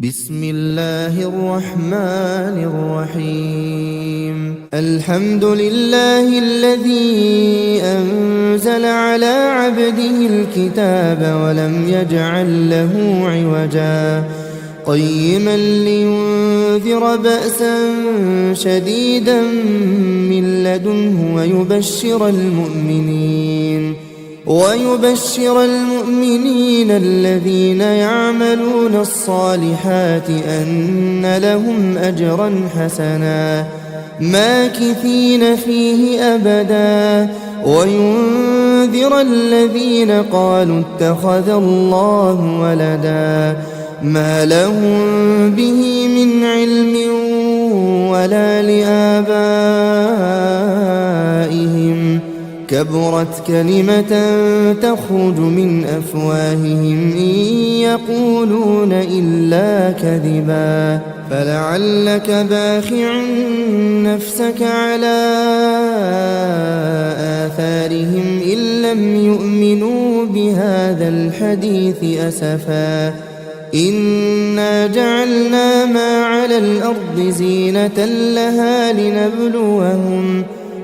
بسم الله الرحمن الرحيم. الحمد لله الذي أنزل على عبده الكتاب ولم يجعل له عوجا قيما لينذر بأسا شديدا من لدنه ويبشر المؤمنين الذين يعملون الصالحات أن لهم أجرا حسنا ماكثين فيه أبدا وينذر الذين قالوا اتخذ الله ولدا ما لهم به من علم ولا لآبائهم كبرت كلمة تخرج من أفواههم إن يقولون إلا كذبا فلعلك باخع نفسك على آثارهم إن لم يؤمنوا بهذا الحديث أسفا إنا جعلنا ما على الأرض زينة لها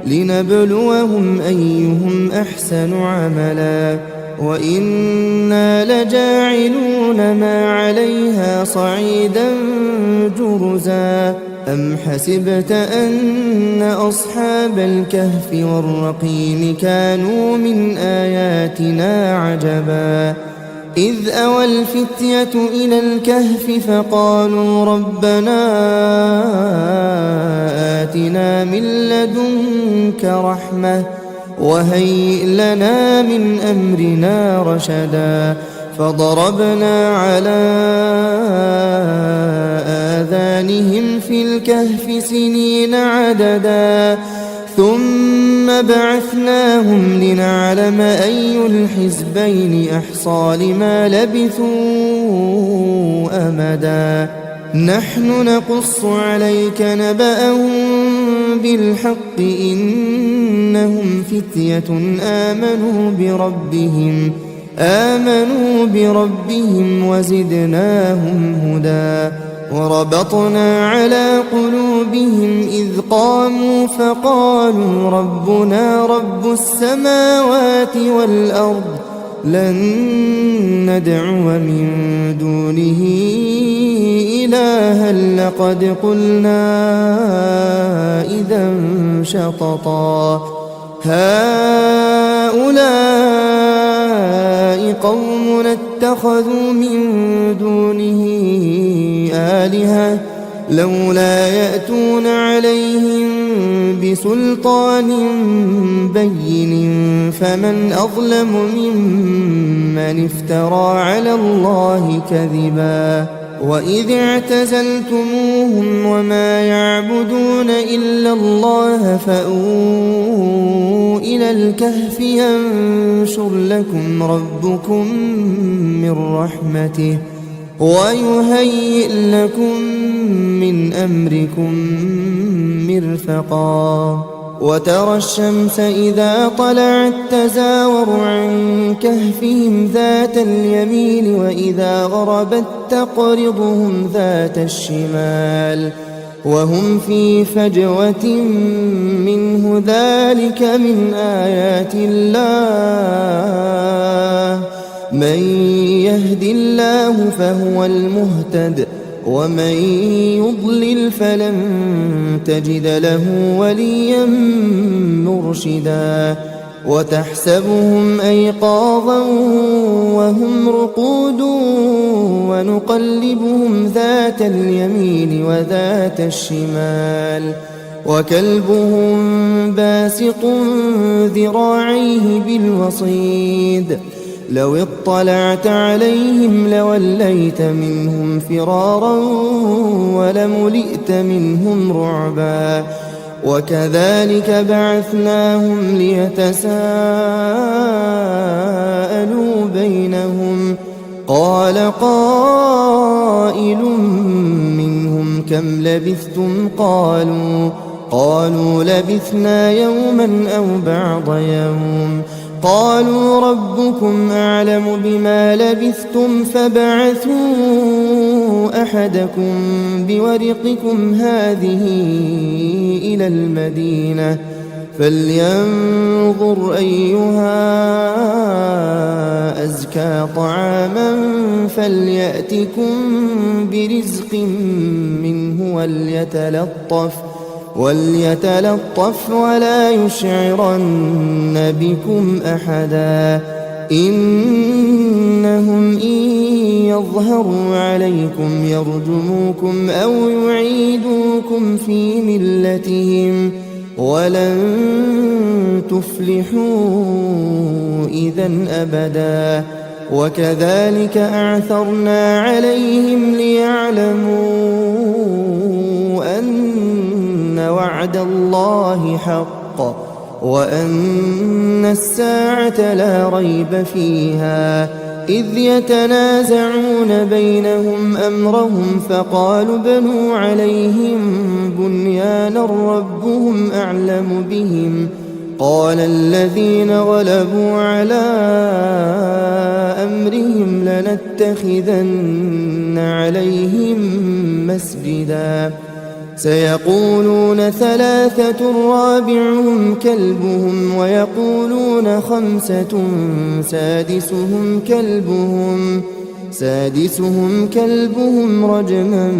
لنبلوهم أيهم أحسن عملا وإنا لجاعلون ما عليها صعيدا جرزا أم حسبت أن أصحاب الكهف والرقيم كانوا من آياتنا عجبا إذ أوى الفتية إلى الكهف فقالوا ربنا آتنا من لدنك رحمة وهيئ لنا من أمرنا رشدا فضربنا على آذانهم في الكهف سنين عددا ثم بعثناهم لنعلم أي الحزبين أحصى لما لبثوا أمدا نحن نقص عليك نبأهم بالحق إنهم فتية آمنوا بربهم وزدناهم هدى وربطنا على قلوبهم إذ قاموا فقالوا ربنا رب السماوات والأرض لن ندعو من دونه إلها لقد قلنا إذا شططا هؤلاء قوم اتخذوا من دونه آلهة لولا يأتون عليهم بسلطان بين فمن أظلم ممن افترى على الله كذبا وإذ اعتزلتموهم وما يعبدون إلا الله فأووا إلى الكهف ينشر لكم ربكم من رحمته ويهيئ لكم من أمركم مرفقا وترى الشمس إذا طلعت تزاور عن كهفهم ذات اليمين وإذا غربت تقرضهم ذات الشمال وهم في فجوة منه ذلك من آيات الله من يهد الله فهو المهتد ومن يضلل فلن تجد له وليا مرشدا وتحسبهم أيقاظا وهم رقود ونقلبهم ذات اليمين وذات الشمال وكلبهم باسط ذراعيه بالوصيد لو اطلعت عليهم لوليت منهم فرارا ولملئت منهم رعبا وكذلك بعثناهم ليتساءلوا بينهم قال قائل منهم كم لبثتم قالوا لبثنا يوما أو بعض يوم قالوا ربكم أعلم بما لبثتم فابعثوا أحدكم بورقكم هذه إلى المدينة فلينظر أيها أزكى طعاما فليأتكم برزق منه وليتلطف ولا يشعرن بكم أحدا إنهم إن يظهروا عليكم يرجموكم أو يعيدوكم في ملتهم ولن تفلحوا إذا أبدا وكذلك أعثرنا عليهم ليعلموا أن وعد الله حق وأن الساعة لا ريب فيها إذ يتنازعون بينهم أمرهم فقالوا ابنوا عليهم بنيانا ربهم أعلم بهم قال الذين غلبوا على أمرهم لنتخذن عليهم مسجدا سيقولون ثلاثة رابعهم كلبهم ويقولون خمسة سادسهم كلبهم رجما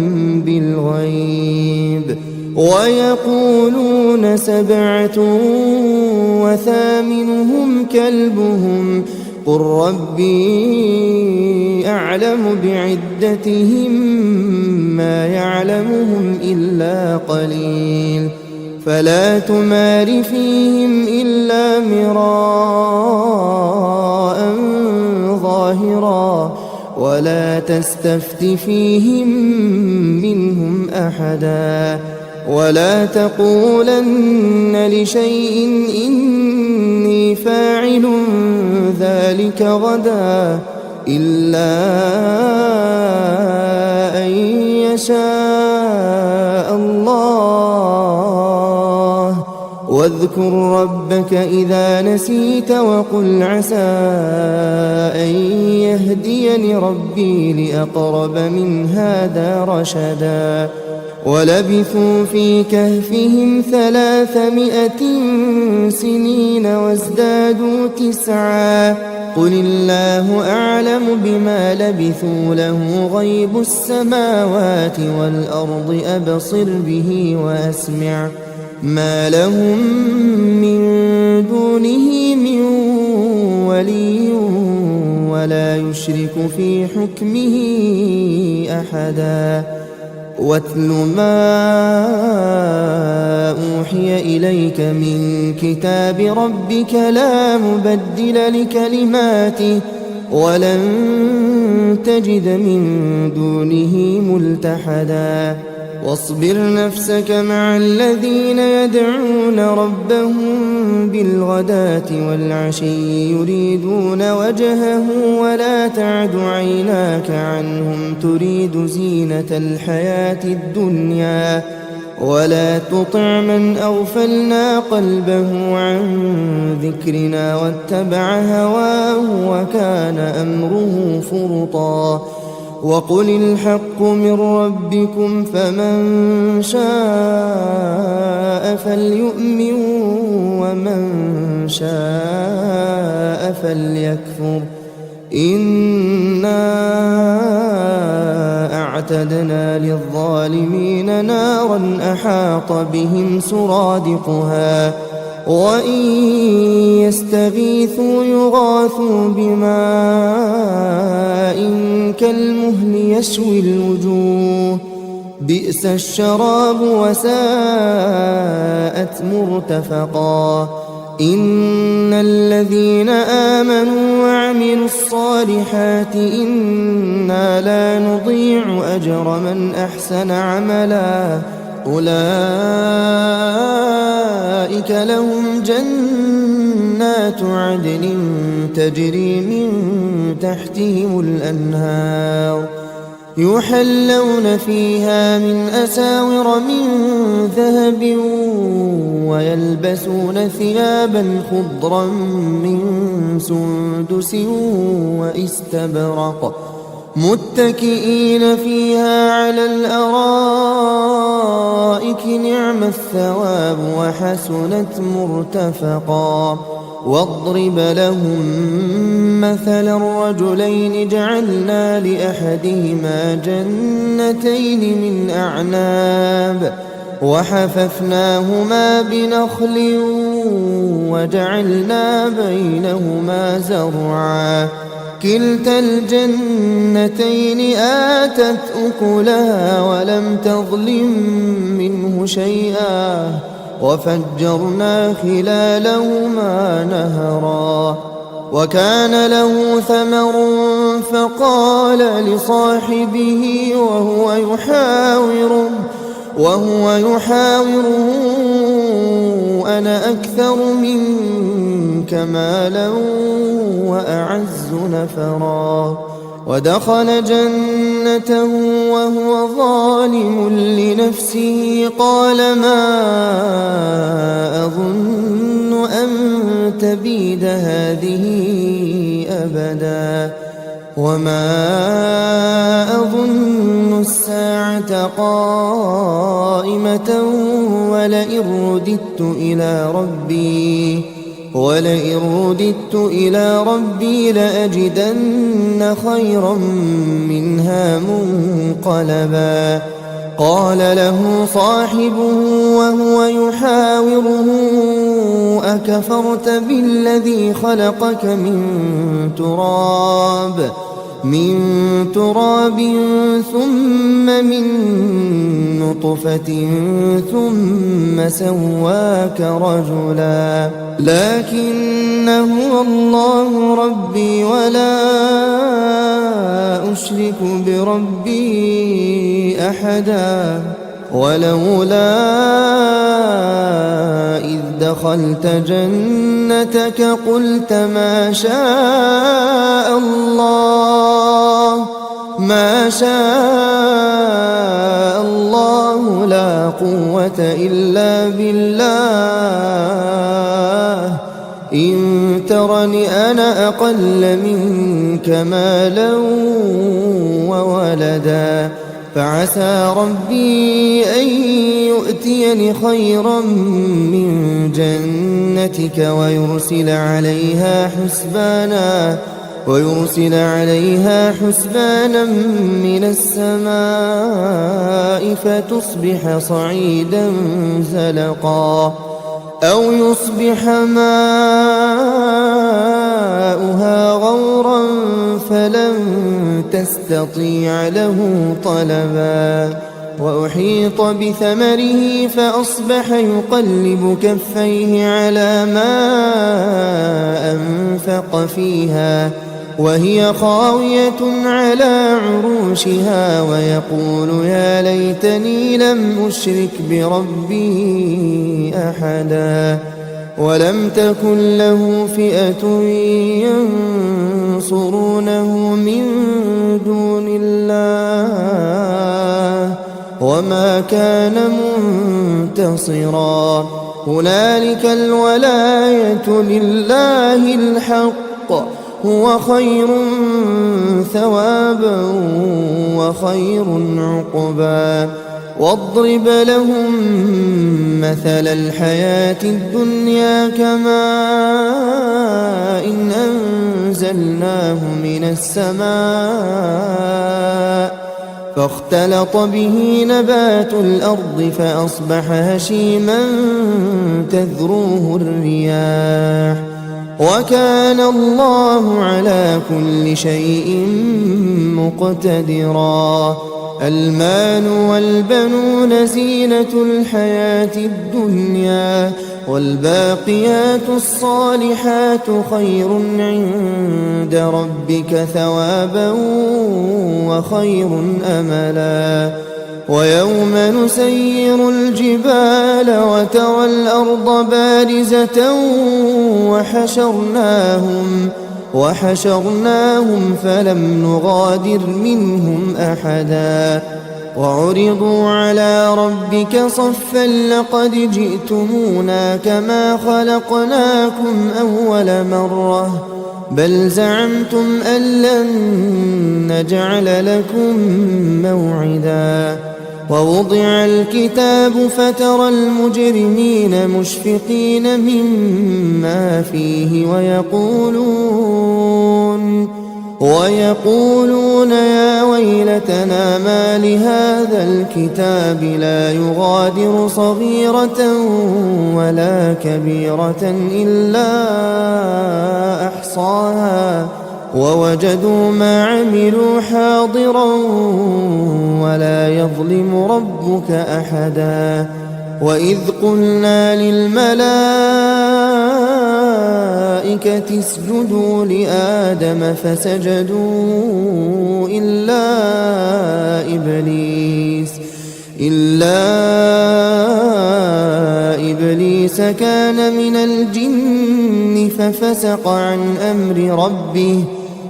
بالغيب ويقولون سبعة وثامنهم كلبهم قل ربي أعلم بعدتهم ما يعلمهم إلا قليل فلا تمار فيهم إلا مراء ظاهرا ولا تستفت فيهم منهم أحدا ولا تقولن لشيء إني فاعل ذلك غدا إلا أن يشاء الله واذكر ربك إذا نسيت وقل عسى أن يهديني ربي لأقرب من هذا رشدا ولبثوا في كهفهم 300 سنين وازدادوا 9 قل الله أعلم بما لبثوا له غيب السماوات والأرض أبصر به وأسمع ما لهم من دونه من ولي ولا يشرك في حكمه أحدا واتل ما أوحي إليك من كتاب ربك لا مبدل لكلماته ولن تجد من دونه ملتحدا واصبر نفسك مع الذين يدعون ربهم بالغداة والعشي يريدون وجهه ولا تعد عيناك عنهم تريد زينة الحياة الدنيا ولا تطع من أغفلنا قلبه عن ذكرنا واتبع هواه وكان أمره فرطا وقل الحق من ربكم فمن شاء فليؤمن ومن شاء فليكفر إنا أعتدنا للظالمين نارا أحاط بهم سرادقها وإن يستغيثوا يغاثوا بماء كالمهل يشوي الوجوه بئس الشراب وساءت مرتفقا إن الذين آمنوا وعملوا الصالحات إنا لا نضيع أجر من أحسن عملا أولئك لهم جنات عدن تجري من تحتهم الأنهار يحلون فيها من أساور من ذهب ويلبسون ثيابا خضرا من سندس واستبرق متكئين فيها على الأرائك نعم الثواب وحسنت مرتفقا واضرب لهم مثل الرجلين جعلنا لأحدهما جنتين من أعناب وحففناهما بنخل وجعلنا بينهما زرعا كلتا الجنتين آتت أكلها ولم تظلم منه شيئا وفجرنا خلالهما نهرا وكان له ثمر فقال لصاحبه وهو يحاوره أنا أكثر منك مالا وأعز نفرا ودخل جنته وهو ظالم لنفسه قال ما أظن أن تبيد هذه أبدا وما أظن الساعة قائمة ولئن رددت إلى ربي لأجدن خيرا منها منقلبا قال له صاحبه وهو يحاوره أكفرت بالذي خلقك من تراب ثم من نطفة ثم سواك رجلا لكن هو الله ربي ولا أشرك بربي أحدا ولولا إذ دخلت جنتك قلت ما شاء الله لا قوة إلا بالله إن ترني أنا أقل منك مالا وولدا فعسى ربي أن يؤتيني خيرا من جنتك ويرسل عليها حسبانا من السماء فتصبح صعيدا زلقا أو يصبح ماؤها غورا فلن تستطيع له طلبا وأحيط بثمره فأصبح يقلب كفيه على ما أنفق فيها وهي خاوية على عروشها ويقول يا ليتني لم أشرك بربي أحدا ولم تكن له فئة ينصرونه من دون الله وما كان منتصرا هنالك الولاية لله الحق هو خير ثوابا وخير عقبا واضرب لهم مثل الحياة الدنيا كماء إن أنزلناه من السماء فاختلط به نبات الأرض فأصبح هشيما تذروه الرياح وكان الله على كل شيء مقتدرا المال والبنون زينة الحياة الدنيا والباقيات الصالحات خير عند ربك ثوابا وخير أملا ويوم نسير الجبال وترى الأرض بارزة وحشرناهم فلم نغادر منهم أحدا وعرضوا على ربك صفا لقد جئتمونا كما خلقناكم أول مرة بل زعمتم أن لن نجعل لكم موعدا ووضع الكتاب فترى المجرمين مشفقين مما فيه ويقولون يا ويلتنا ما لهذا الكتاب لا يغادر صغيرة ولا كبيرة إلا أحصاها ووجدوا ما عملوا حاضرا ولا يظلم ربك أحدا وإذ قلنا للملائكة اسجدوا لآدم فسجدوا إلا إبليس كان من الجن ففسق عن أمر ربه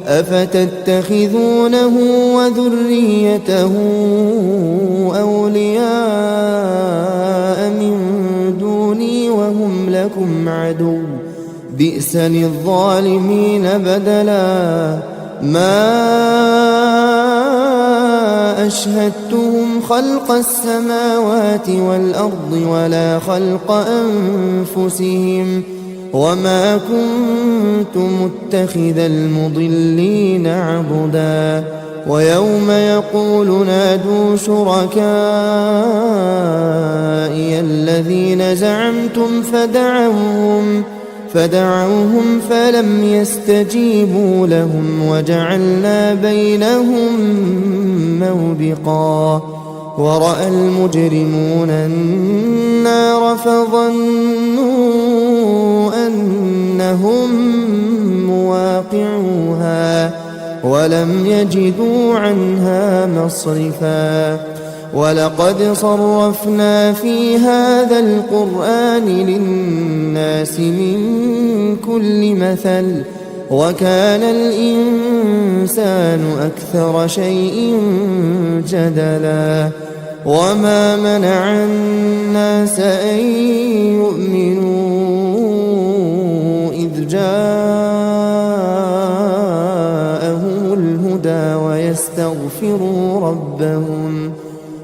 أفتتخذونه وذريته أولياء من دوني وهم لكم عدو بئس للظالمين بدلا ما أشهدتهم خلق السماوات والأرض ولا خلق أنفسهم وما كنت متخذ المضلين عضدا ويوم يقول نادوا شركائي الذين زعمتم فدعوهم فلم يستجيبوا لهم وجعلنا بينهم موبقا ورأى المجرمون النار فظنوا أنهم مواقعوها ولم يجدوا عنها مصرفا ولقد صرفنا في هذا القرآن للناس من كل مثل وكان الإنسان أكثر شيء جدلا وما منع الناس أن يؤمنوا إذ جاءهم الهدى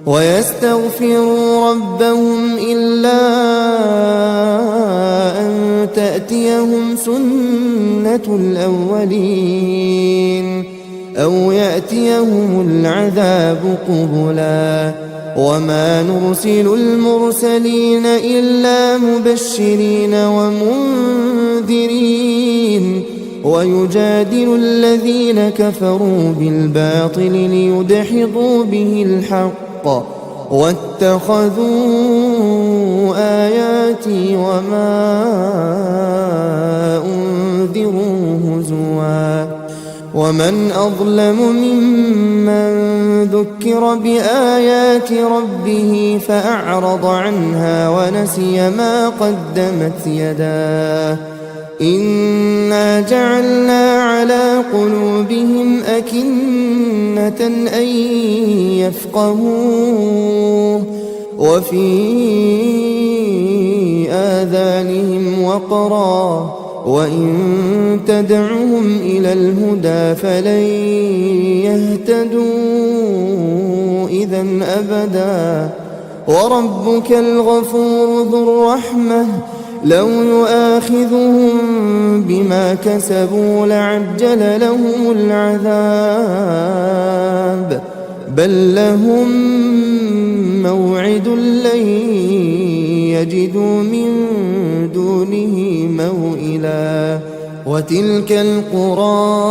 ويستغفروا ربهم إلا أن تأتيهم سنة الأولين أو يأتيهم العذاب قبلا وما نرسل المرسلين إلا مبشرين ومنذرين ويجادل الذين كفروا بالباطل ليدحضوا به الحق واتخذوا آياتي وما أنذروا هزوا ومن أظلم ممن ذكر بآيات ربه فأعرض عنها ونسي ما قدمت يداه إنا جعلنا على قلوبهم أكنة أن يفقهوه وفي آذانهم وقرا وإن تدعهم إلى الهدى فلن يهتدوا إذا أبدا وربك الغفور ذو الرحمة لو يؤاخذهم بما كسبوا لعجل لهم العذاب بل لهم موعد لن يجدوا من دونه موئلا وتلك القرى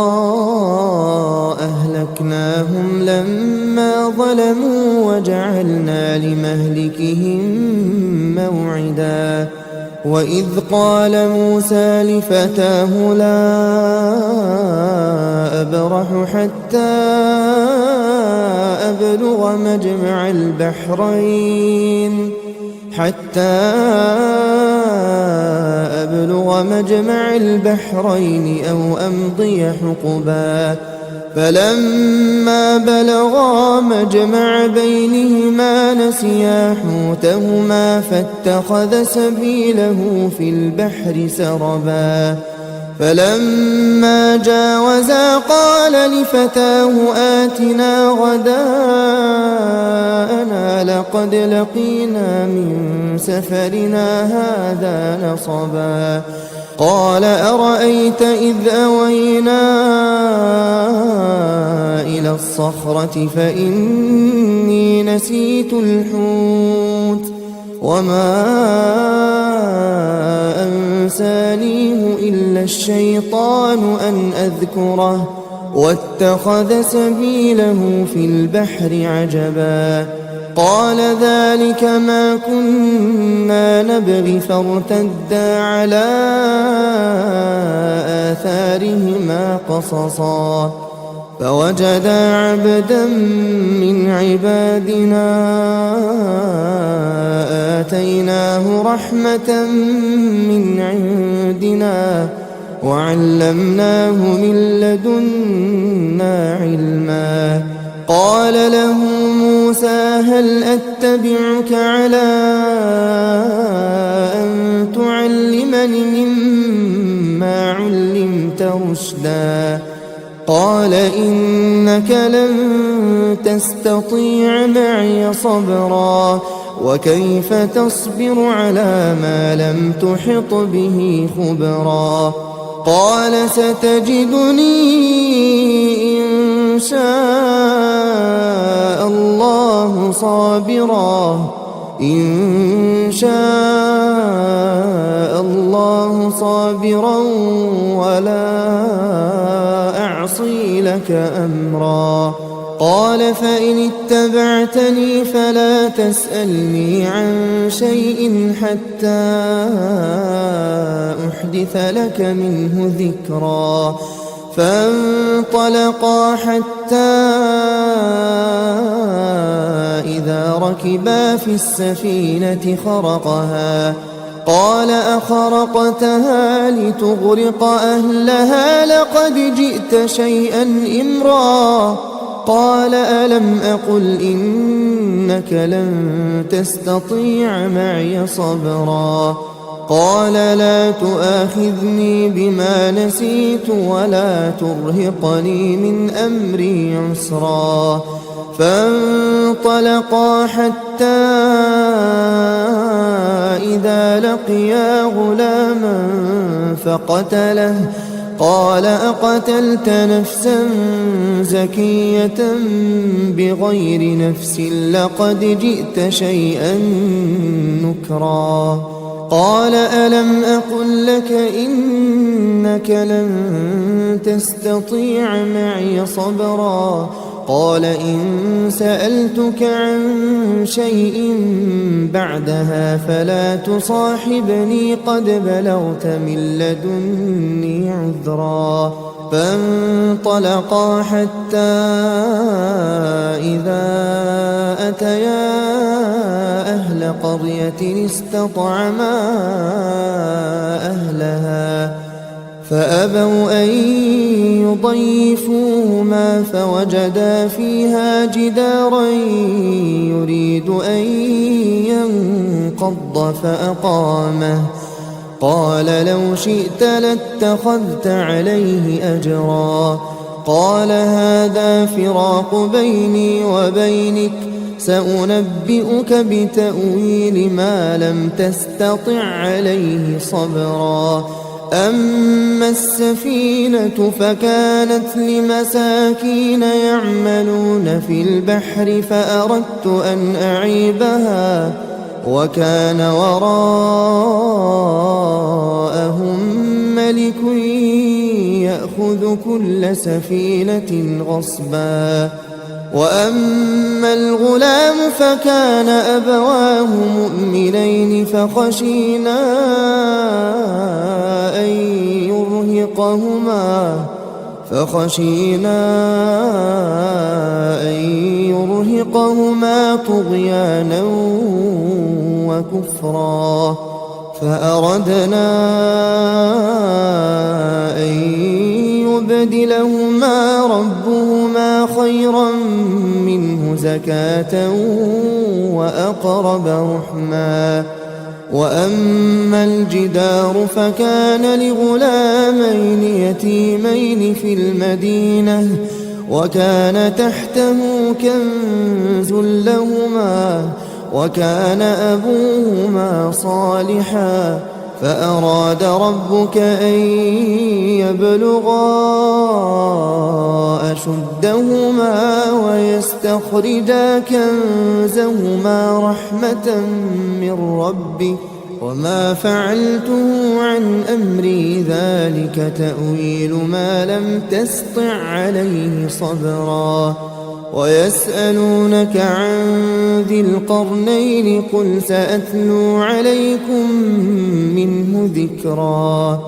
أهلكناهم لما ظلموا وجعلنا لمهلكهم موعدا وإذ قال موسى لفتاه لا أبرح حتى أبلغ مجمع البحرين أو أمضي حقبا فلما بلغا مجمع بينهما نسيا حوتهما فاتخذ سبيله في البحر سربا فلما جاوزا قال لفتاه آتنا غداءنا لقد لقينا من سفرنا هذا نصبا قال أرأيت إذ أوينا إلى الصخرة فإني نسيت الحوت وما أنسانيه إلا الشيطان أن أذكره واتخذ سبيله في البحر عجبا قال ذلك ما كنا نبغي فارتدا على آثارهما قصصا فوجدا عبدا من عبادنا آتيناه رحمة من عندنا وعلمناه من لدنا علما قال له موسى هل أتبعك على أن تعلمني مما علمت رشدا قال إنك لن تستطيع معي صبرا وكيف تصبر على ما لم تحط به خبرا قال ستجدني إن شاء الله صابرا ولا أعصي لك أمرا قال فإن اتبعتني فلا تسألني عن شيء حتى أحدث لك منه ذكرا فانطلقا حتى إذا ركبا في السفينة خرقها قال أخرقتها لتغرق أهلها لقد جئت شيئا إمرا قال ألم أقل إنك لن تستطيع معي صبرا قال لا تؤاخذني بما نسيت ولا ترهقني من أمري عسرا فانطلقا حتى إذا لقيا غلاما فقتله قال أقتلت نفسا زكية بغير نفس لقد جئت شيئا نكرا قال ألم أقل لك إنك لن تستطيع معي صبرا قال إن سألتك عن شيء بعدها فلا تصاحبني قد بلغت من لدني عذرا فانطلقا حتى إذا أتيا أهل قرية استطعما أهلها فأبوا أن يضيفوهما فوجدا فيها جدارا يريد أن ينقض فأقامه قال لو شئت لاتخذت عليه أجرا قال هذا فراق بيني وبينك سأنبئك بتأويل ما لم تستطع عليه صبرا أما السفينة فكانت لمساكين يعملون في البحر فأردت أن أعيبها وكان وراءهم ملك يأخذ كل سفينة غصبا وأما الغلام فكان أبواه مؤمنين فخشينا أن يرهقهما طغيانا وكفرا فأردنا أن يبدلهما ربهما خيرا منه زكاة وأقرب رحما وأما الجدار فكان لغلامين يتيمين في المدينة وكان تحته كنز لهما وكان أبوهما صالحا فأراد ربك أن يبلغا أشدهما ويستخرجا كنزهما رحمة من ربك وما فعلته عن أمري ذلك تأويل ما لم تسطع عليه صبرا ويسألونك عن ذي القرنين قل سأتلو عليكم منه ذكرا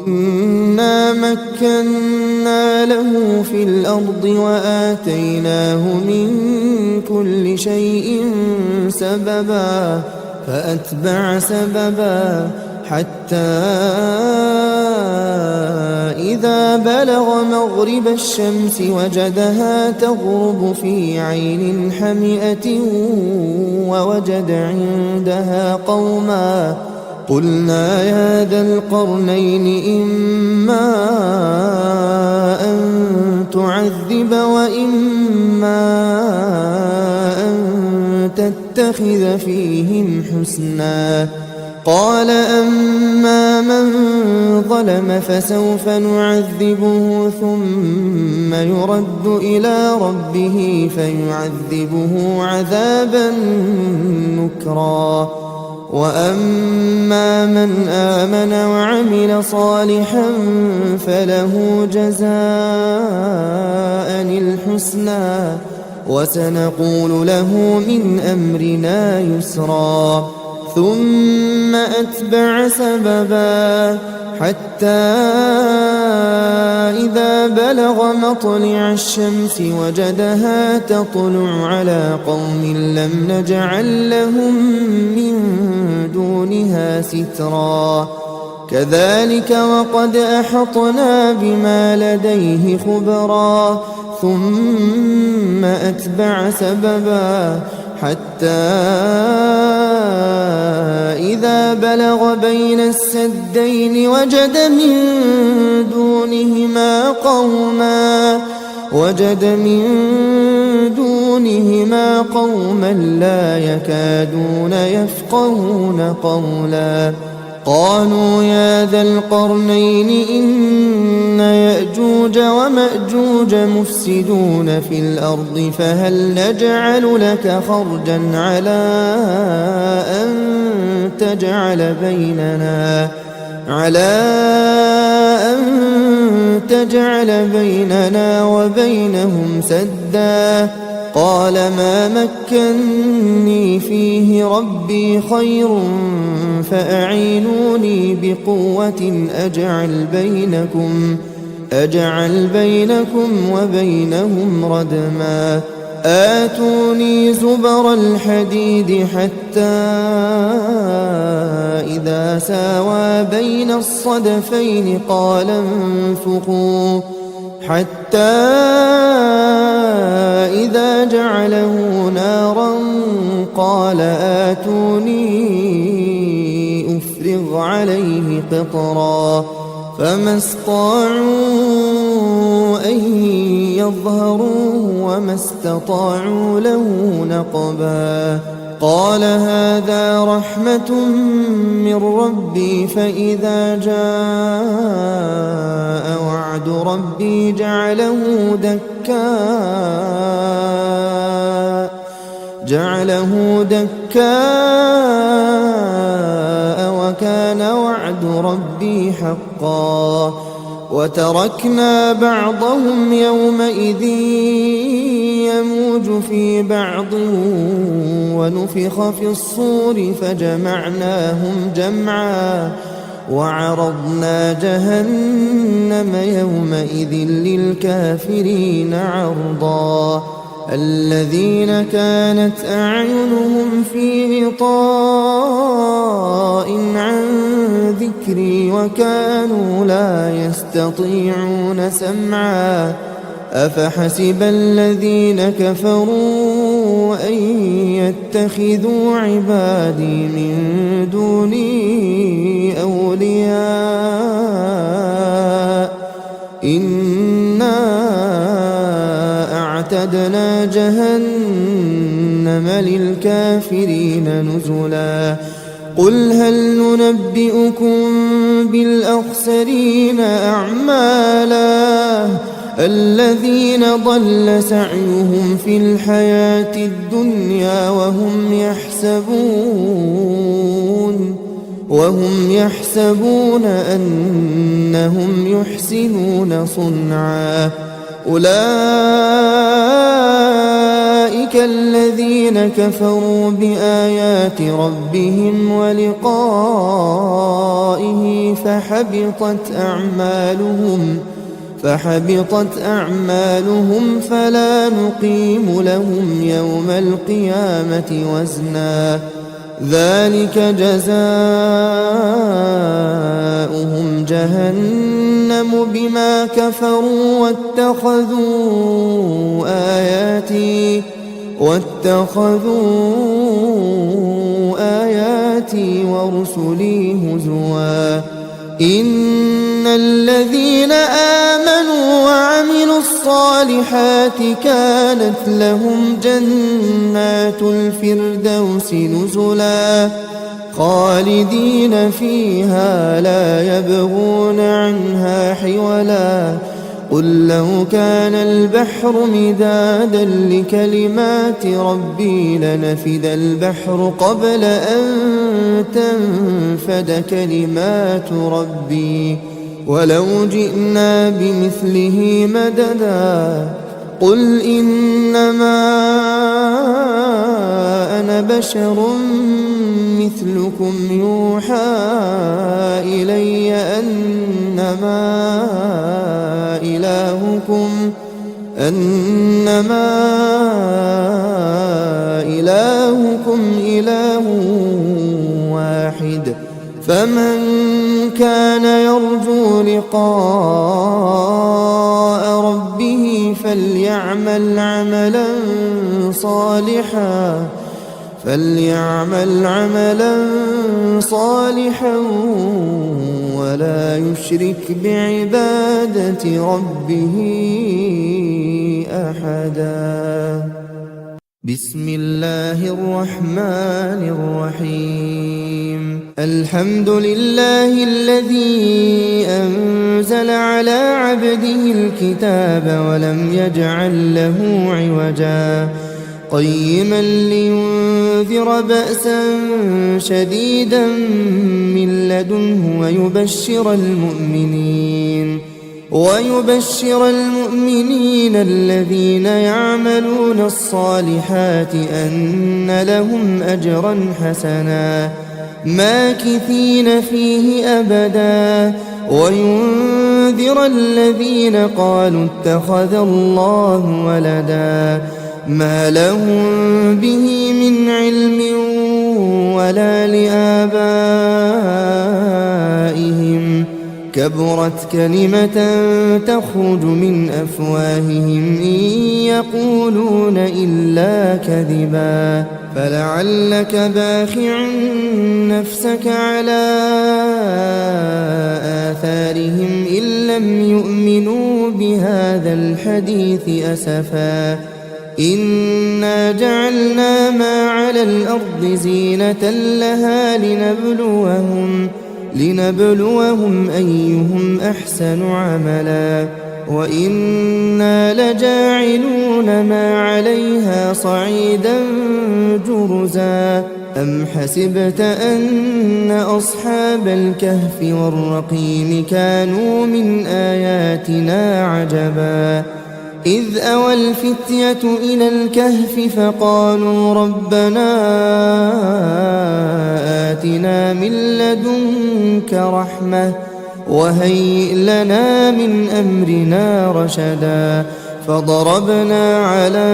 إنا مكنا له في الأرض وآتيناه من كل شيء سببا فأتبع سببا حتى إذا بلغ مغرب الشمس وجدها تغرب في عين حمئة ووجد عندها قوما قلنا يا ذا القرنين إما أن تعذب وإما أن تتخذ فيهم حسنا قال أما من ظلم فسوف نعذبه ثم يرد إلى ربه فيعذبه عذابا نكرا وأما من آمن وعمل صالحا فله جزاء الحسنى وسنقول له من أمرنا يسرا ثم أتبع سببا حتى إذا بلغ مطلع الشمس وجدها تطلع على قوم لم نجعل لهم من دونها سترا كذلك وقد أحطنا بما لديه خبرا ثم أتبع سببا حتى إذا بلغ بين السدين وجد من دونهما قوما لا يكادون يفقهون قولا قالوا يا ذا القرنين إن يأجوج ومأجوج مفسدون في الأرض فهل نجعل لك خرجا على أن تجعل بيننا وبينهم سدا قال ما مكني فيه ربي خير فأعينوني بقوة أجعل بينكم وبينهم ردما آتوني زبر الحديد حتى إذا ساوى بين الصدفين قال انفخوا حتى إذا جعله نارا قال آتوني أفرغ عليه قطرا فما استطاعوا أن يظهروه وما استطاعوا له نقبا قال هذا رحمة من ربي فإذا جاء وعد ربي جعله دكاء وكان وعد ربي حقا وتركنا بعضهم يومئذ يموج في بعض ونفخ في الصور فجمعناهم جمعا وعرضنا جهنم يومئذ للكافرين عرضا الذين كانت أعينهم في غطاء عن ذكري وكانوا لا يستطيعون سمعا أفحسب الذين كفروا أن يتخذوا عبادي من دوني أولياء إنا أعتدنا جهنم للكافرين نزلا قل هل ننبئكم بالأخسرين أعمالا الذين ضل سعيهم في الحياة الدنيا وهم يحسبون أنهم يحسنون صنعا أولئك الذين كفروا بآيات ربهم ولقائه فحبطت أعمالهم فلا نقيم لهم يوم القيامة وزنا ذلك جزاؤهم جهنم بما كفروا واتخذوا آياتي ورسلي هزوا إن الذين آمنوا وعملوا الصالحات كانت لهم جنات الفردوس نزلا خالدين فيها لا يبغون عنها حولا قل لو كان البحر مدادا لكلمات ربي لنفد البحر قبل أن تنفد كلمات ربي ولو جئنا بمثله مددا قل إنما أنا بشر مثلكم يوحى إلي أنما إلهكم إله واحد فمن كان يرجو لقاء ربه فليعمل عملا صالحا ولا يشرك بعبادة ربه أحدا بسم الله الرحمن الرحيم الحمد لله الذي أنزل على عبده الكتاب ولم يجعل له عوجا قيما لينذر بأسا شديدا من لدنه ويبشر المؤمنين الذين يعملون الصالحات أن لهم أجرا حسنا ماكثين فيه أبدا وينذر الذين قالوا اتخذ الله ولدا ما لهم به من علم ولا لآبائهم كبرت كلمة تخرج من أفواههم إن يقولون إلا كذبا فلعلك باخع نفسك على آثارهم إن لم يؤمنوا بهذا الحديث أسفا إنا جعلنا ما على الأرض زينة لها لنبلوهم أيهم أحسن عملا وإنا لجاعلون ما عليها صعيدا جرزا أم حسبت أن أصحاب الكهف والرقيم كانوا من آياتنا عجبا إذ أوى الفتية إلى الكهف فقالوا ربنا آتنا من لدنك رحمة وهيئ لنا من أمرنا رشدا فضربنا على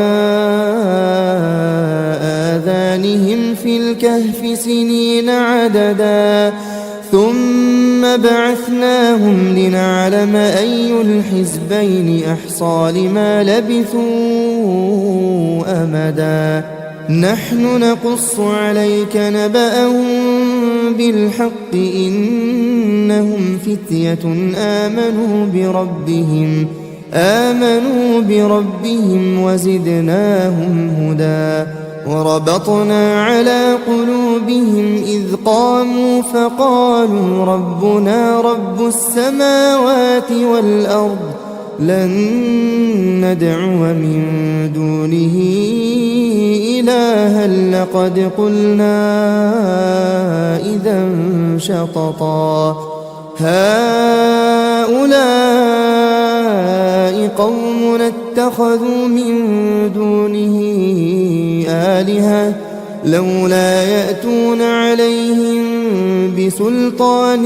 آذانهم في الكهف سنين عددا ثم بعثناهم لنعلم أي الحزبين أحصى لما لبثوا أمدا نحن نقص عليك نبأهم بالحق إنهم فتية آمنوا بربهم وزدناهم هدى وربطنا على قلوبهم إذ قاموا فقالوا ربنا رب السماوات والأرض لن ندعو من دونه إلها لقد قلنا إذا شططا هؤلاء قوم اتخذوا من دونه آلهة لولا يأتون عليهم بسلطان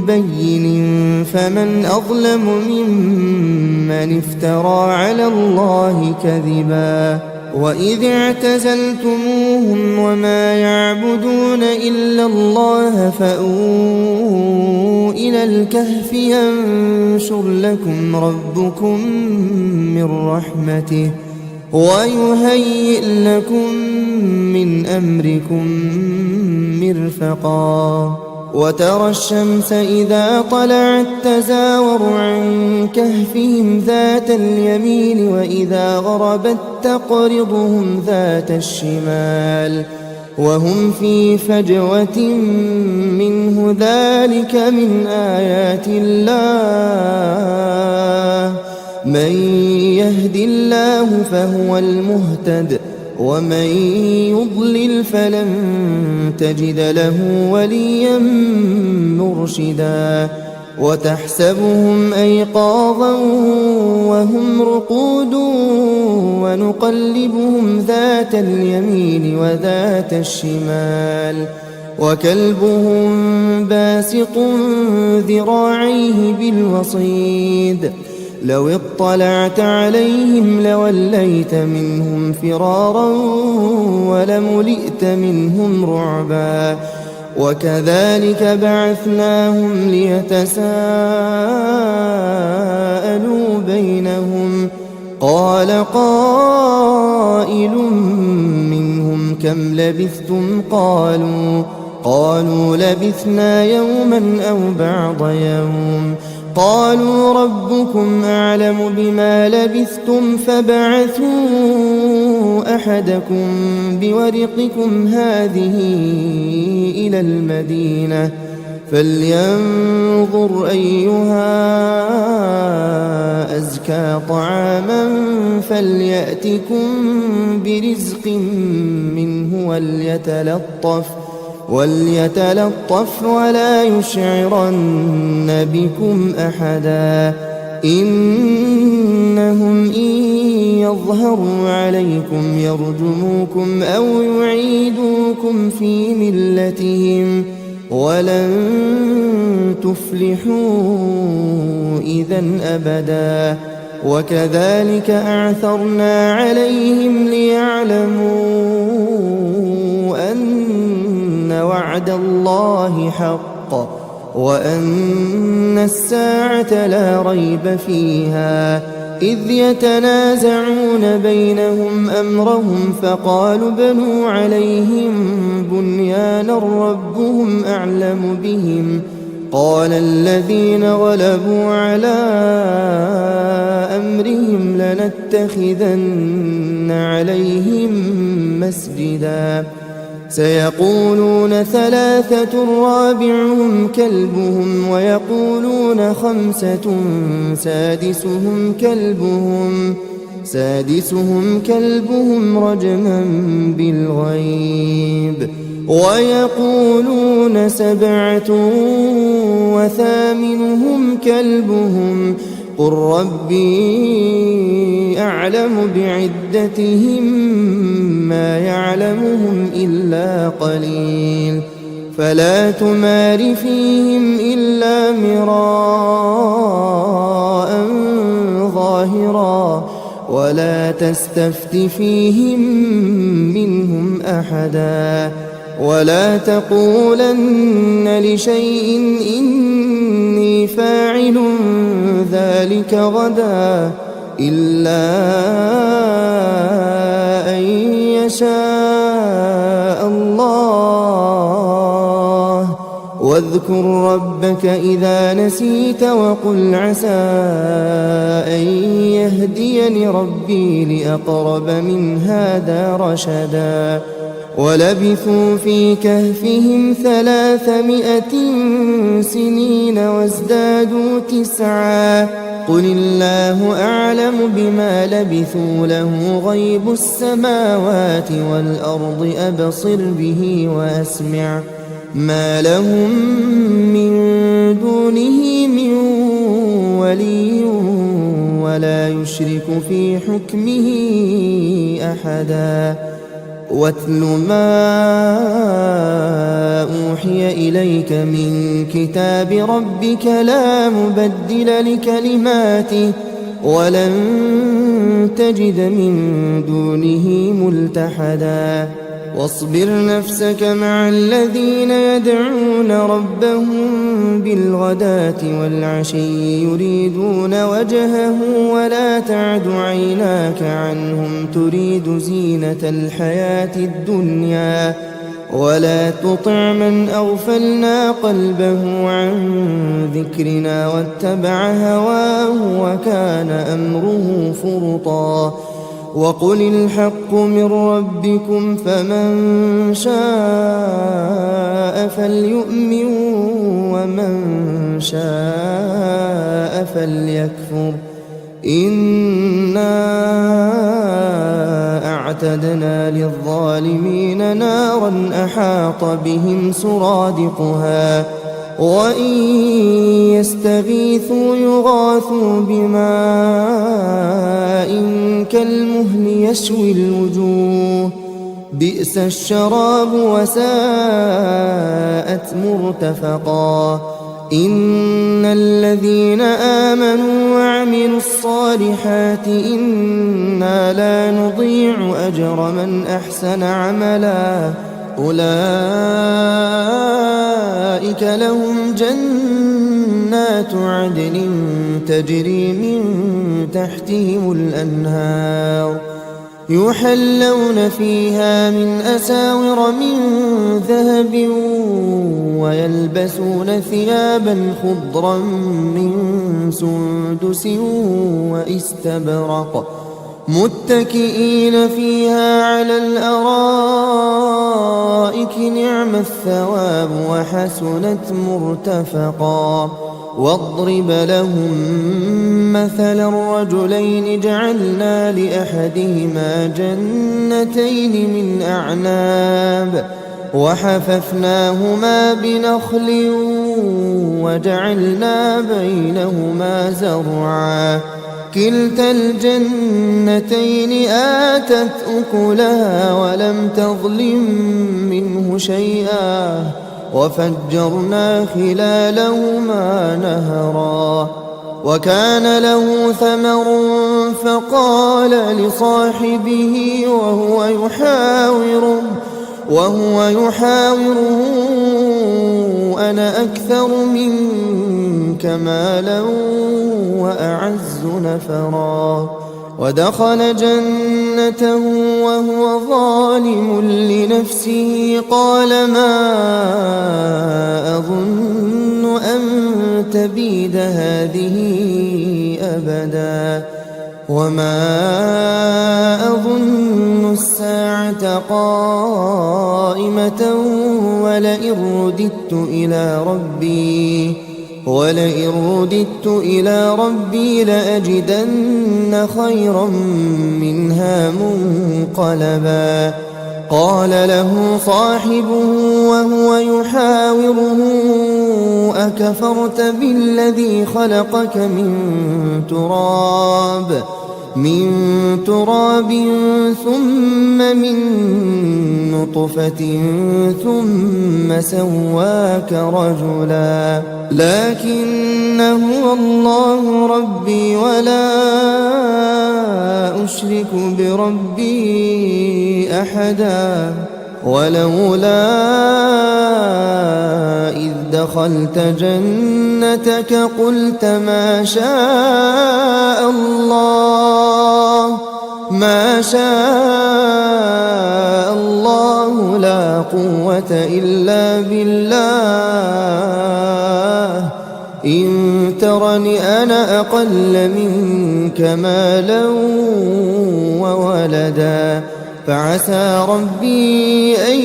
بين فمن أظلم ممن افترى على الله كذبا وإذ اعتزلتموهم وما يعبدون إلا الله فأووا إلى الكهف ينشر لكم ربكم من رحمته ويهيئ لكم من أمركم مرفقا وترى الشمس إذا طلعت تزاور عن كهفهم ذات اليمين وإذا غربت تقرضهم ذات الشمال وهم في فجوة منه ذلك من آيات الله من يهد الله فهو المهتد ومن يضلل فلن تجد له وليا مرشدا وتحسبهم أيقاظا وهم رقود ونقلبهم ذات اليمين وذات الشمال وكلبهم باسط ذراعيه بالوصيد لو اطلعت عليهم لوليت منهم فرارا ولملئت منهم رعبا وكذلك بعثناهم ليتساءلوا بينهم قال قائل منهم كم لبثتم قالوا لبثنا يوما أو بعض يوم قالوا ربكم أعلم بما لبثتم فابعثوا أحدكم بورقكم هذه إلى المدينة فلينظر أيها أزكى طعاما فليأتكم برزق منه وليتلطف ولا يشعرن بكم أحدا إنهم إن يظهروا عليكم يرجموكم أو يعيدوكم في ملتهم ولن تفلحوا إذا أبدا وكذلك أعثرنا عليهم ليعلموا أن وعد الله حق وأن الساعة لا ريب فيها إذ يتنازعون بينهم أمرهم فقالوا بنوا عليهم بنيانا ربهم أعلم بهم قال الذين غلبوا على أمرهم لنتخذن عليهم مسجدا سيقولون ثلاثة رابعهم كلبهم ويقولون خمسة سادسهم كلبهم رجما بالغيب ويقولون سبعة وثامنهم كلبهم قل ربي أعلم بعدتهم ما يعلمهم إلا قليل فلا تمار فيهم إلا مراء ظاهرا ولا تستفت فيهم منهم أحدا ولا تقولن لشيء إني فاعل ذلك غدا إلا أن يشاء الله. واذكر ربك إذا نسيت وقل عسى أن يهديني ربي لأقرب من هذا رشدا. ولبثوا في كهفهم 300 سنين وازدادوا 9. قل الله أعلم بما لبثوا له غيب السماوات والأرض أبصر به وأسمع ما لهم من دونه من ولي ولا يشرك في حكمه أحدا. واتل ما أوحي إليك من كتاب ربك لا مبدل لكلماته ولن تجد من دونه ملتحدا. واصبر نفسك مع الذين يدعون ربهم بالغداة والعشي يريدون وجهه ولا تعد عيناك عنهم تريد زينة الحياة الدنيا ولا تطع من أغفلنا قلبه عن ذكرنا واتبع هواه وكان أمره فرطا. وقل الحق من ربكم فمن شاء فليؤمن ومن شاء فليكفر. إنا أعتدنا للظالمين نارا أحاط بهم سرادقها وإن يستغيثوا يغاثوا بماء كالمهل يشوي الوجوه بئس الشراب وساءت مرتفقا. إن الذين آمنوا وعملوا الصالحات إنا لا نضيع أجر من أحسن عملا. أولئك لهم جنات عدن تجري من تحتهم الأنهار يحلون فيها من أساور من ذهب ويلبسون ثيابا خضرا من سندس واستبرق متكئين فيها على الأرائك نعم الثواب وحسنت مرتفقا. واضرب لهم مثلا الرجلين جعلنا لأحدهما جنتين من أعناب وحففناهما بنخل وجعلنا بينهما زرعا كلتا الجنتين آتت أكلها ولم تظلم منه شيئا وفجرنا خلالهما نهرا. وكان له ثمر فقال لصاحبه وهو يحاوره أنا أكثر منك مالا وأعز نفرا. ودخل جنته وهو ظالم لنفسه قال ما أظن أن تبيد هذه أبدا وما أظن الساعة قائمة ولئن رددت إلى ربي لأجدن خيرا منها منقلبا. قال له صاحبه وهو يحاوره أكفرت بالذي خلقك من تراب ثم من نطفة ثم سواك رجلا لكن هو الله ربي ولا أشرك بربي أحدا. ولولا إذ دخلت جنتك قلت ما شاء الله لا قوة إلا بالله إن ترني أنا أقل منك مالا وولدا فعسى ربي أن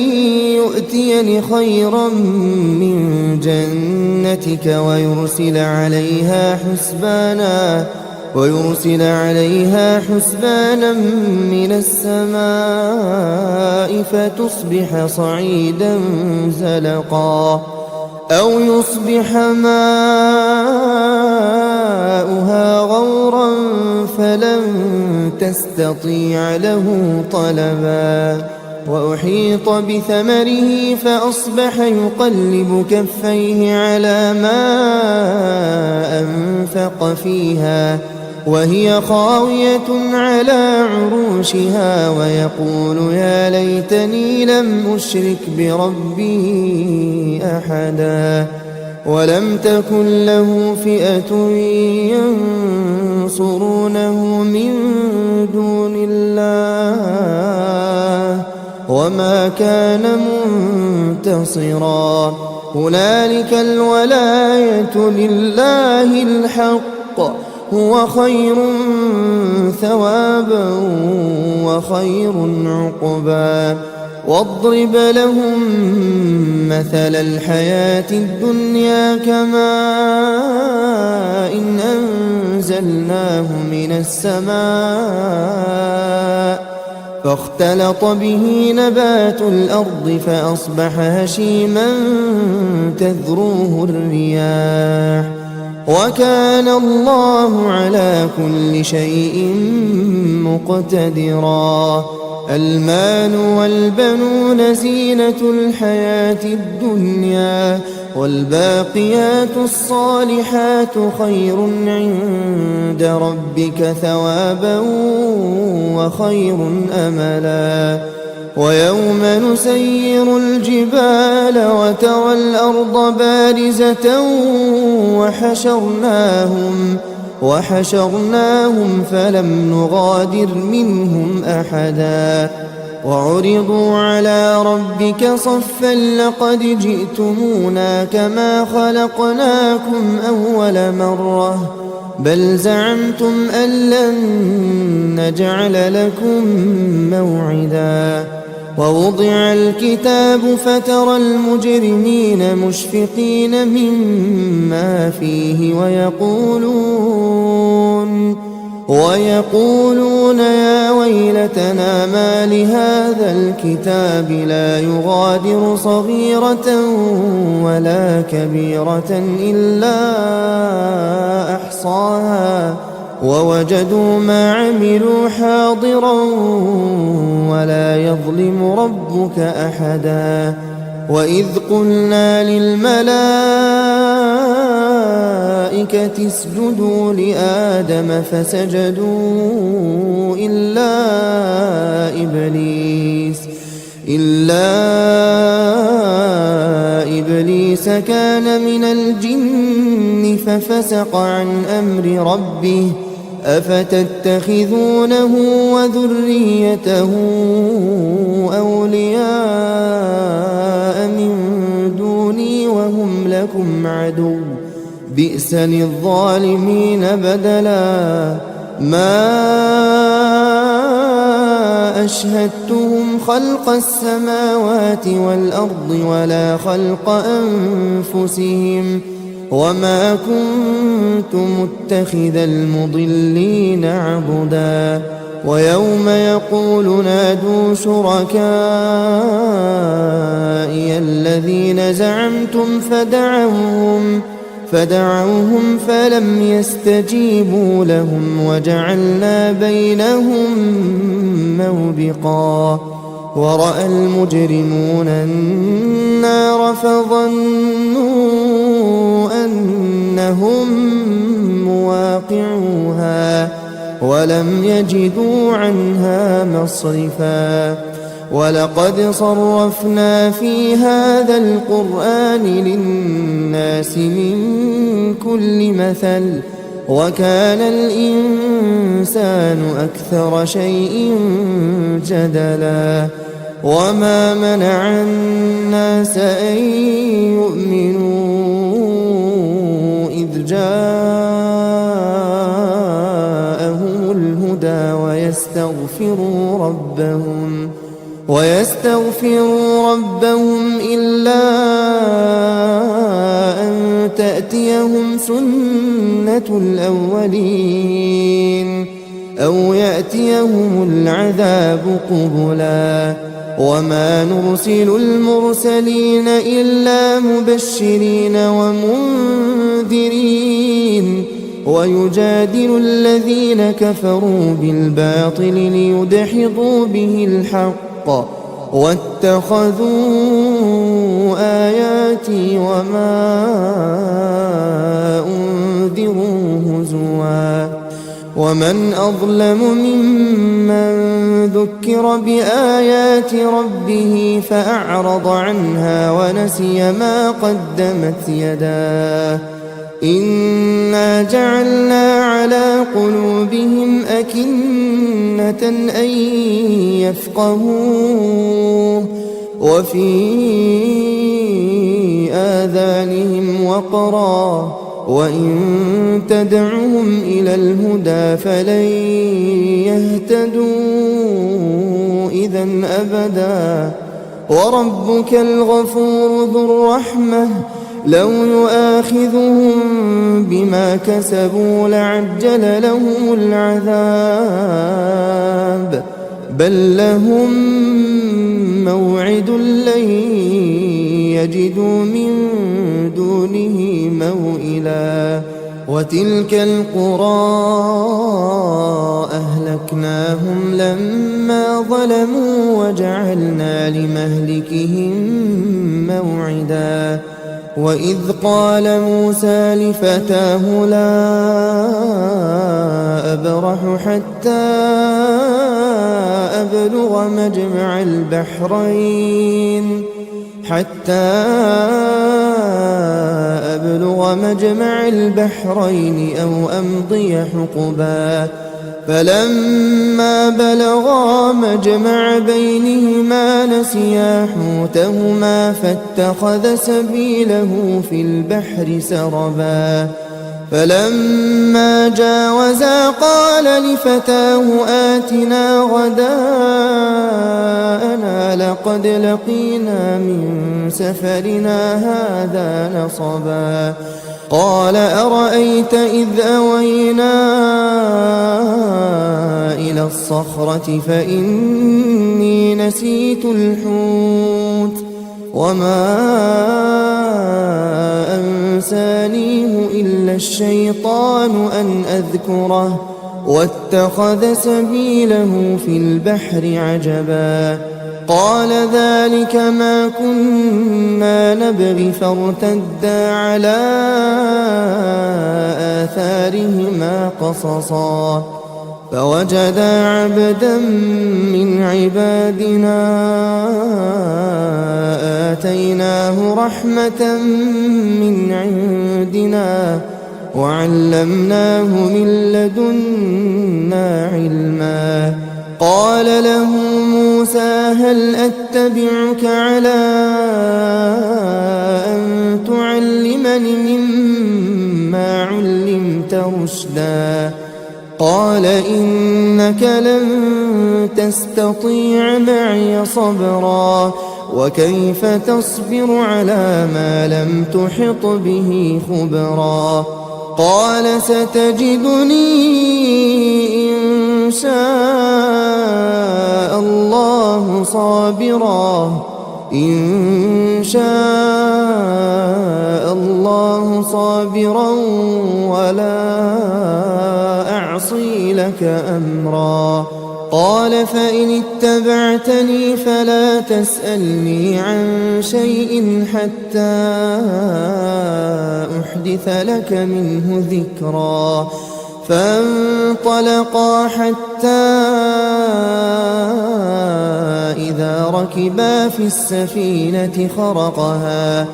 يؤتيني خيرا من جنتك ويرسل عليها حسبانا من السماء فتصبح صعيدا زلقا أو يصبح ماؤها غورا فلن تستطيع له طلبا وأحيط بثمره فأصبح يقلب كفيه على ما أنفق فيها وهي خاوية على عروشها ويقول يا ليتني لم أشرك بربي أحدا ولم تكن له فئة ينصرونه من دون الله وما كان منتصرا هنالك الولاية لله الحق هو خير ثوابا وخير عقبا واضرب لهم مثل الحياة الدنيا كماء إن أنزلناه من السماء فاختلط به نبات الأرض فأصبح هشيما تذروه الرياح وكان الله على كل شيء مقتدرا المال والبنون زينة الحياة الدنيا والباقيات الصالحات خير عند ربك ثوابا وخير أملا ويوم نسير الجبال وترى الأرض بارزة وحشرناهم فلم نغادر منهم أحدا وعرضوا على ربك صفا لقد جئتمونا كما خلقناكم أول مرة بل زعمتم أن لن نجعل لكم موعدا ووضع الكتاب فترى المجرمين مشفقين مما فيه ويقولون يا ويلتنا ما لهذا الكتاب لا يغادر صغيرة ولا كبيرة إلا أحصاها ووجدوا ما عملوا حاضرا ولا يظلم ربك أحدا وإذ قلنا للملائكة اسجدوا لآدم فسجدوا إلا إبليس كان من الجن ففسق عن أمر ربه أفتتخذونه وذريته أولياء من دوني وهم لكم عدو بئس للظالمين بدلا ما أشهدتهم خلق السماوات والأرض ولا خلق أنفسهم وما كنت متخذ المضلين عضدا ويوم يقول نادوا شركائي الذين زعمتم فدعوهم فلم يستجيبوا لهم وجعلنا بينهم موبقا ورأى المجرمون النار فظنوا أنهم مواقعوها ولم يجدوا عنها مصرفا ولقد صرفنا في هذا القرآن للناس من كل مثل وكان الإنسان أكثر شيء جدلا وما منع الناس أن يؤمنوا إذ جاءهم الهدى ويستغفروا ربهم إلا أن تأتيهم سنة الأولين أو يأتيهم العذاب قبلا وما نرسل المرسلين إلا مبشرين ومنذرين ويجادل الذين كفروا بالباطل ليدحضوا به الحق واتخذوا آياتي وما أنذروا هزوا ومن أظلم ممن ذكر بآيات ربه فأعرض عنها ونسي ما قدمت يداه إنا جعلنا على قلوبهم أكنة أن يفقهوه وفي آذانهم وقرا وإن تدعهم إلى الهدى فلن يهتدوا إذا أبدا وربك الغفور ذو الرحمة لو يؤاخذهم بما كسبوا لعجل لهم العذاب بل لهم موعد لن يجدوا من دونه موئلا وتلك القرى أهلكناهم لما ظلموا وجعلنا لمهلكهم موعدا وإذ قال موسى لفتاه لا أبرح حتى أبلغ مجمع البحرين أو أمضي حقبا فلما بلغا مجمع بينهما نسيا حوتهما فاتخذ سبيله في البحر سربا فلما جاوزا قال لفتاه آتنا غداءنا لقد لقينا من سفرنا هذا نصبا قال أرأيت إذ أوينا إلى الصخرة فإني نسيت الحوت وما أنسانيه إلا الشيطان أن أذكره واتخذ سبيله في البحر عجبا قال ذلك ما كنا نبغي فارتدا على آثارهما قصصا فوجدا عبدا من عبادنا آتيناه رحمة من عندنا وعلمناه من لدنا علما قال له موسى هل أتبعك على أن تعلمني مما علمت رشدا قال إنك لن تستطيع معي صبرا وكيف تصبر على ما لم تحط به خبرا قال ستجدني إن شاء الله صابرا ولا أعصي لك أمرا قال فإن اتبعتني فلا تسألني عن شيء حتى أحدث لك منه ذكرا فانطلقا حتى إذا ركبا في السفينة خرقها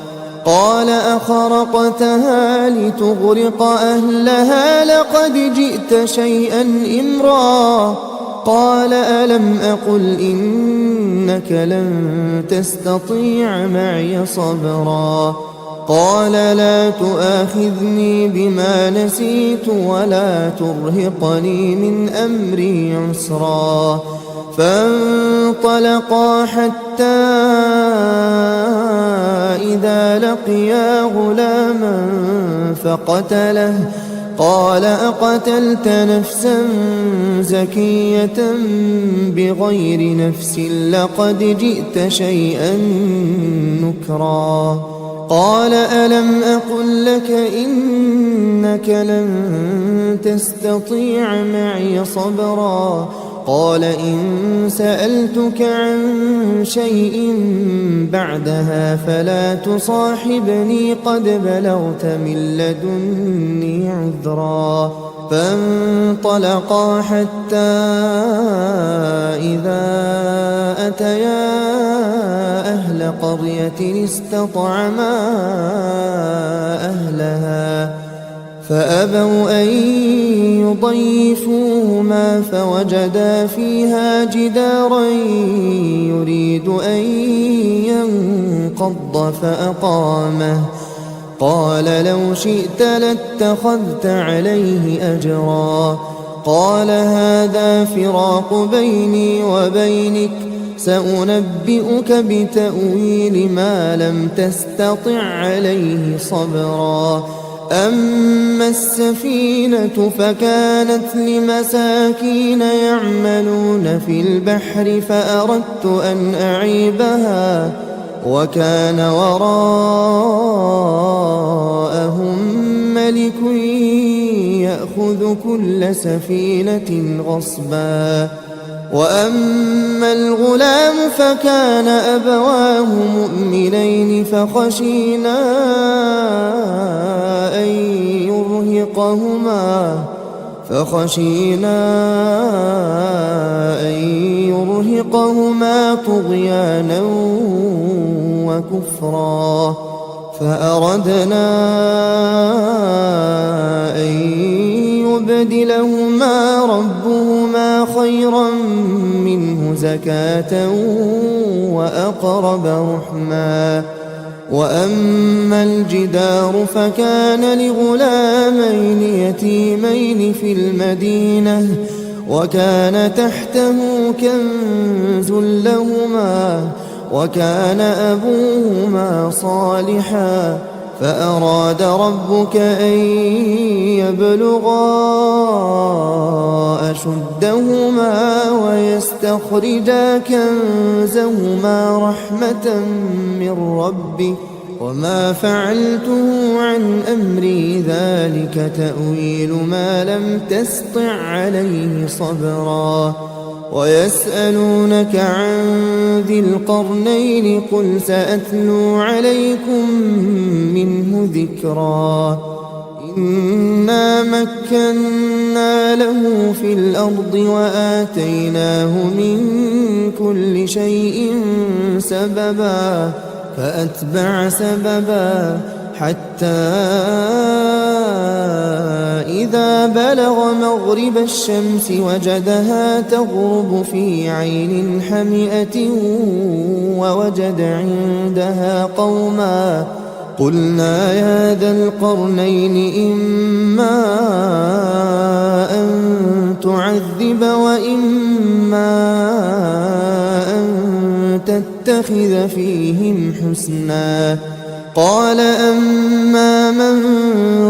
قال أخرقتها لتغرق أهلها لقد جئت شيئا إمرا قال ألم أقل إنك لن تستطيع معي صبرا قال لا تؤاخذني بما نسيت ولا ترهقني من أمري عسرا فانطلقا حتى إذا لقيا غلاما فقتله قال أقتلت نفسا زكية بغير نفس لقد جئت شيئا نكرا قال ألم أقل لك إنك لن تستطيع معي صبرا قال إن سألتك عن شيء بعدها فلا تصاحبني قد بلغت من لدني عذرا فانطلقا حتى إذا أتيا أهل قرية استطعما أهلها فأبوا أن يضيفوهما فوجدا فيها جدارا يريد أن ينقض فأقامه قال لو شئت لاتخذت عليه أجرا قال هذا فراق بيني وبينك سأنبئك بتأويل ما لم تستطع عليه صبرا أما السفينة فكانت لمساكين يعملون في البحر فأردت أن أعيبها وكان وراءهم ملك يأخذ كل سفينة غصبا وأما الغلام فكان أبواه مؤمنين فخشينا أن يرهقهما طغيانا وكفرا فأردنا أن يبدلهما ربهما خيرا منه زكاة وأقرب رحما وأما الجدار فكان لغلامين يتيمين في المدينة وكان تحته كنز لهما وكان أبوهما صالحا فأراد ربك أن يبلغا أشدهما ويستخرجا كنزهما رحمة من ربك وما فعلته عن أمري ذلك تأويل ما لم تسطع عليه صبرا ويسألونك عن ذي القرنين قل سأتلو عليكم منه ذكرا إنا مكنا له في الأرض وآتيناه من كل شيء سببا فأتبع سببا حتى إذا بلغ مغرب الشمس وجدها تغرب في عين حمئة ووجد عندها قوما قلنا يا ذا القرنين إما أن تعذب وإما أن تتخذ فيهم حسنا قال أما من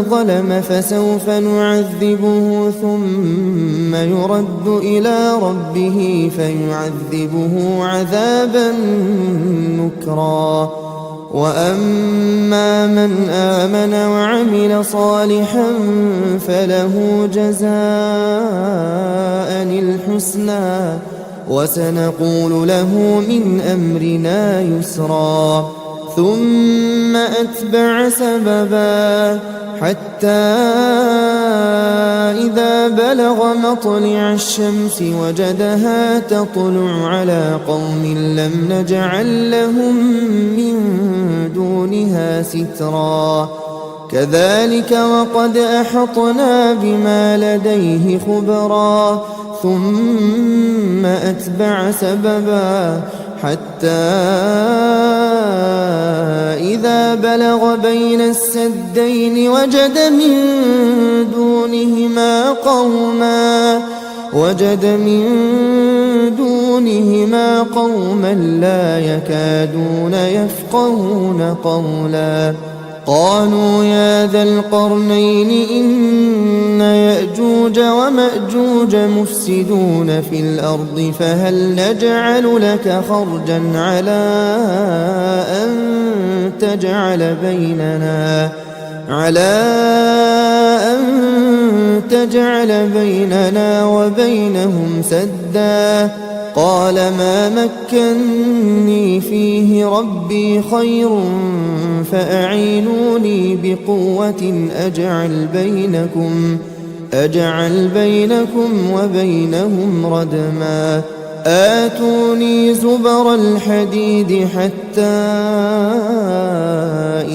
ظلم فسوف نعذبه ثم يرد إلى ربه فيعذبه عذابا نكرا وأما من آمن وعمل صالحا فله جزاء الحسنى وسنقول له من أمرنا يسرا ثم أتبع سببا حتى إذا بلغ مطلع الشمس وجدها تطلع على قوم لم نجعل لهم من دونها سترا كذلك وقد أحطنا بما لديه خبرا ثم أتبع سببا حتى إذا بلغ بين السدين وجد من دونهما قوما لا يكادون يفقهون قولا قالوا يا ذا القرنين إن يأجوج ومأجوج مفسدون في الأرض فهل نجعل لك خرجا على أن تجعل بيننا وبينهم سدا قال ما مكني فيه ربي خير فأعينوني بقوة أجعل بينكم وبينهم ردما آتوني زبر الحديد حتى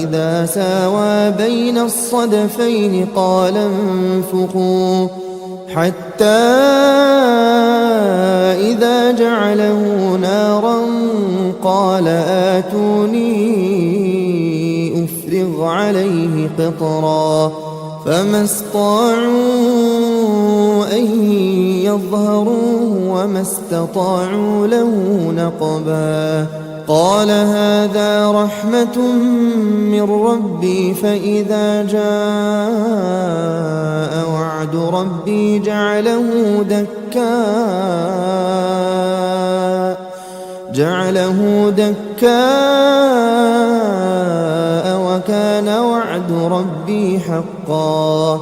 إذا ساوى بين الصدفين قال انفخوا حتى إذا جعله نارا قال آتوني أفرغ عليه قطرا فما استطاعوا أن يظهروه وما استطاعوا له نقبا قال هذا رحمة من ربي فإذا جاء وعد ربي جعله دكاء وكان وعد ربي حقا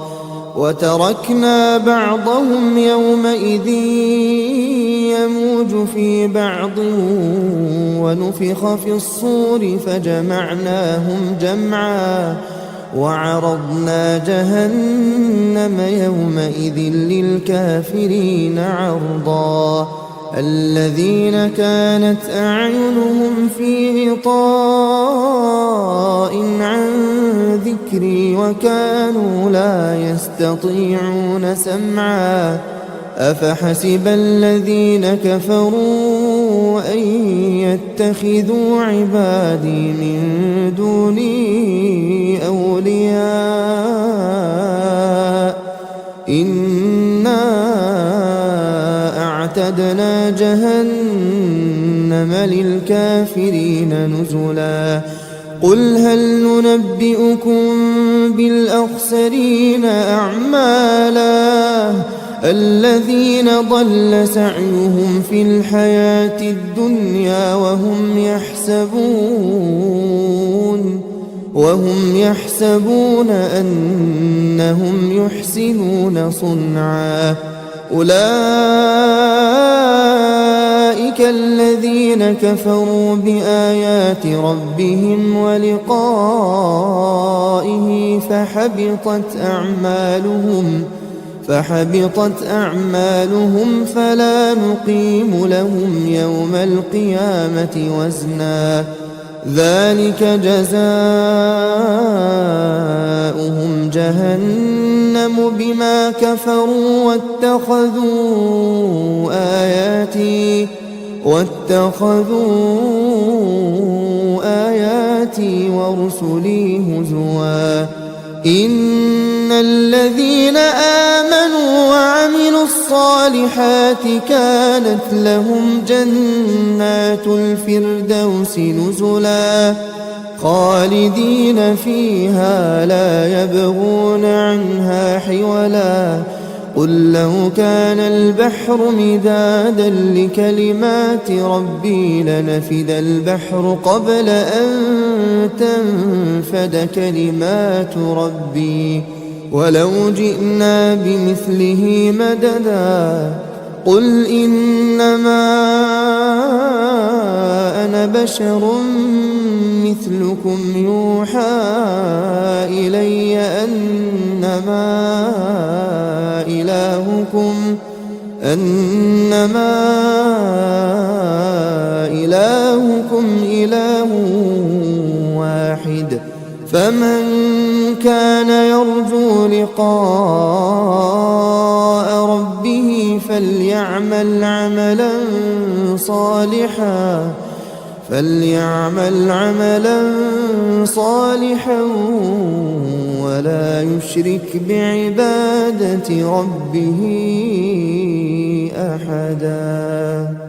وتركنا بعضهم يومئذ يموج في بعض ونفخ في الصور فجمعناهم جمعا وعرضنا جهنم يومئذ للكافرين عرضا الذين كانت أعينهم في غطاء عن ذكري وكانوا لا يستطيعون سمعا أفحسب الذين كفروا أن يتخذوا عبادي من دوني أولياء إنا أعتدنا جهنم للكافرين نزلا قل هل ننبئكم بالأخسرين أعمالا الذين ضل سعيهم في الحياة الدنيا وهم يحسبون أنهم يحسنون صنعا أولئك الذين كفروا بآيات ربهم ولقائه فحبطت أعمالهم فلا نقيم لهم يوم القيامة وزنا ذلك جزاؤهم جهنم بما كفروا واتخذوا آياتي ورسلي هزوا إن الذين آمنوا وعملوا الصالحات كانت لهم جنات الفردوس نزلا خالدين فيها لا يبغون عنها حولا قل لو كان البحر مدادا لكلمات ربي لنفد البحر قبل أن تنفد كلمات ربي ولو جئنا بمثله مددا قل إنما أنا بشر مثلكم يوحى إلي أنما إلهكم إله واحد فمن كان يرجو لقاء ربه فليعمل عملا صالحا ولا يشرك بعبادة ربه أحدا.